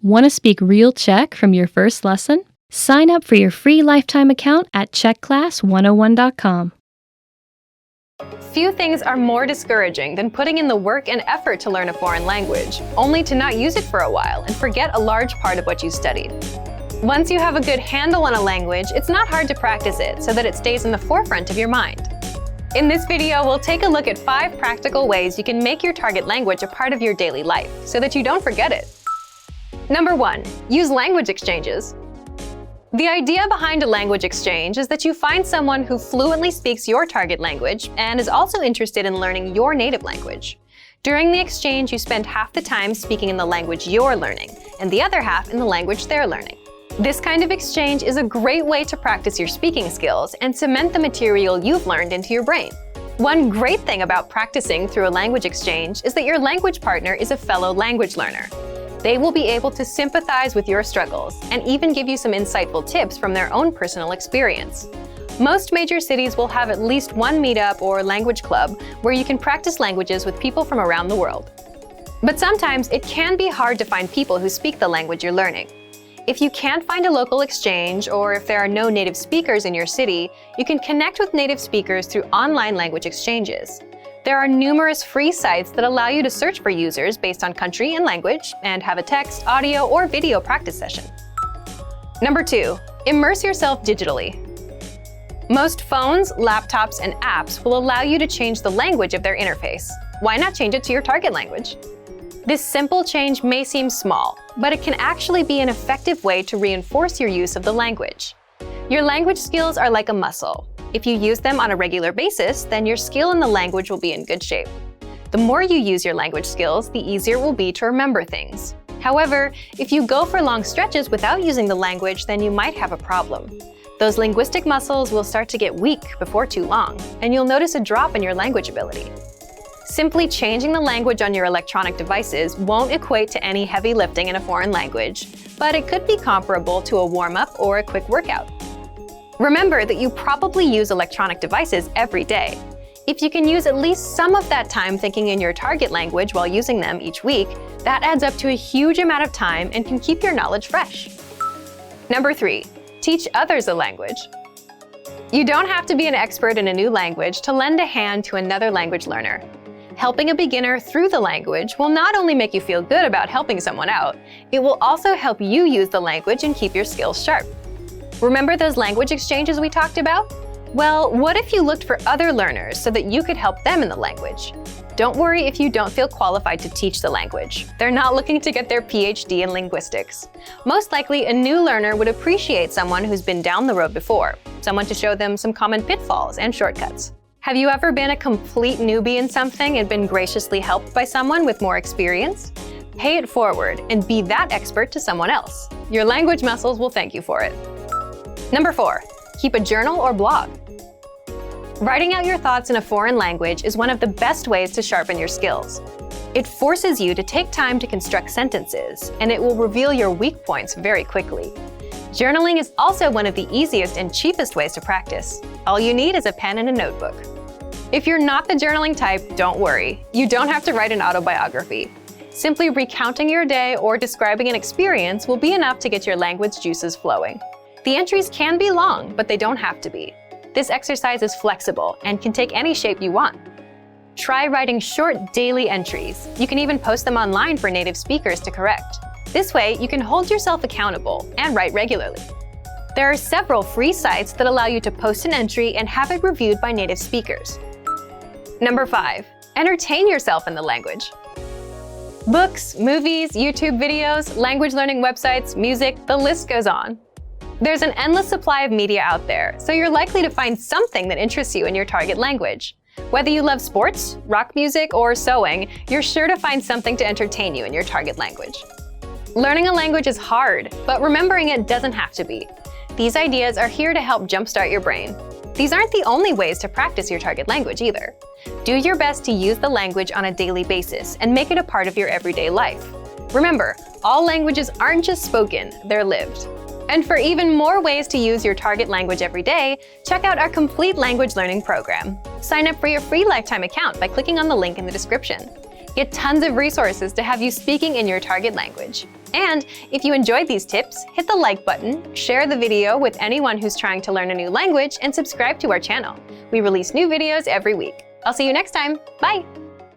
Want to speak real Czech from your first lesson? Sign up for your free lifetime account at czechclass101.com. Few things are more discouraging than putting in the work and effort to learn a foreign language, only to not use it for a while and forget a large part of what you studied. Once you have a good handle on a language, it's not hard to practice it so that it stays in the forefront of your mind. In this video, we'll take a look at 5 practical ways you can make your target language a part of your daily life so that you don't forget it. Number 1. Use language exchanges. The idea behind a language exchange is that you find someone who fluently speaks your target language and is also interested in learning your native language. During the exchange, you spend half the time speaking in the language you're learning, and the other half in the language they're learning. This kind of exchange is a great way to practice your speaking skills and cement the material you've learned into your brain. One great thing about practicing through a language exchange is that your language partner is a fellow language learner. They will be able to sympathize with your struggles and even give you some insightful tips from their own personal experience. Most major cities will have at least one meetup or language club where you can practice languages with people from around the world. But sometimes it can be hard to find people who speak the language you're learning. If you can't find a local exchange, or if there are no native speakers in your city, you can connect with native speakers through online language exchanges. There are numerous free sites that allow you to search for users based on country and language and have a text, audio, or video practice session. Number 2. Immerse yourself digitally. Most phones, laptops, and apps will allow you to change the language of their interface. Why not change it to your target language? This simple change may seem small, but it can actually be an effective way to reinforce your use of the language. Your language skills are like a muscle. If you use them on a regular basis, then your skill in the language will be in good shape. The more you use your language skills, the easier it will be to remember things. However, if you go for long stretches without using the language, then you might have a problem. Those linguistic muscles will start to get weak before too long, and you'll notice a drop in your language ability. Simply changing the language on your electronic devices won't equate to any heavy lifting in a foreign language, but it could be comparable to a warm-up or a quick workout. Remember that you probably use electronic devices every day. If you can use at least some of that time thinking in your target language while using them each week, that adds up to a huge amount of time and can keep your knowledge fresh. Number 3. Teach others a language. You don't have to be an expert in a new language to lend a hand to another language learner. Helping a beginner through the language will not only make you feel good about helping someone out, it will also help you use the language and keep your skills sharp. Remember those language exchanges we talked about? Well, what if you looked for other learners so that you could help them in the language? Don't worry if you don't feel qualified to teach the language. They're not looking to get their PhD in linguistics. Most likely, a new learner would appreciate someone who's been down the road before, someone to show them some common pitfalls and shortcuts. Have you ever been a complete newbie in something and been graciously helped by someone with more experience? Pay it forward and be that expert to someone else. Your language muscles will thank you for it. Number 4. Keep a journal or blog. Writing out your thoughts in a foreign language is one of the best ways to sharpen your skills. It forces you to take time to construct sentences, and it will reveal your weak points very quickly. Journaling is also one of the easiest and cheapest ways to practice. All you need is a pen and a notebook. If you're not the journaling type, don't worry. You don't have to write an autobiography. Simply recounting your day or describing an experience will be enough to get your language juices flowing. The entries can be long, but they don't have to be. This exercise is flexible and can take any shape you want. Try writing short daily entries. You can even post them online for native speakers to correct. This way, you can hold yourself accountable and write regularly. There are several free sites that allow you to post an entry and have it reviewed by native speakers. Number 5. Entertain yourself in the language. Books, movies, YouTube videos, language learning websites, music, the list goes on. There's an endless supply of media out there, so you're likely to find something that interests you in your target language. Whether you love sports, rock music, or sewing, you're sure to find something to entertain you in your target language. Learning a language is hard, but remembering it doesn't have to be. These ideas are here to help jumpstart your brain. These aren't the only ways to practice your target language either. Do your best to use the language on a daily basis and make it a part of your everyday life. Remember, all languages aren't just spoken, they're lived. And for even more ways to use your target language every day, check out our complete language learning program. Sign up for your free lifetime account by clicking on the link in the description. Get tons of resources to have you speaking in your target language. And if you enjoyed these tips, hit the like button, share the video with anyone who's trying to learn a new language, and subscribe to our channel. We release new videos every week. I'll see you next time. Bye!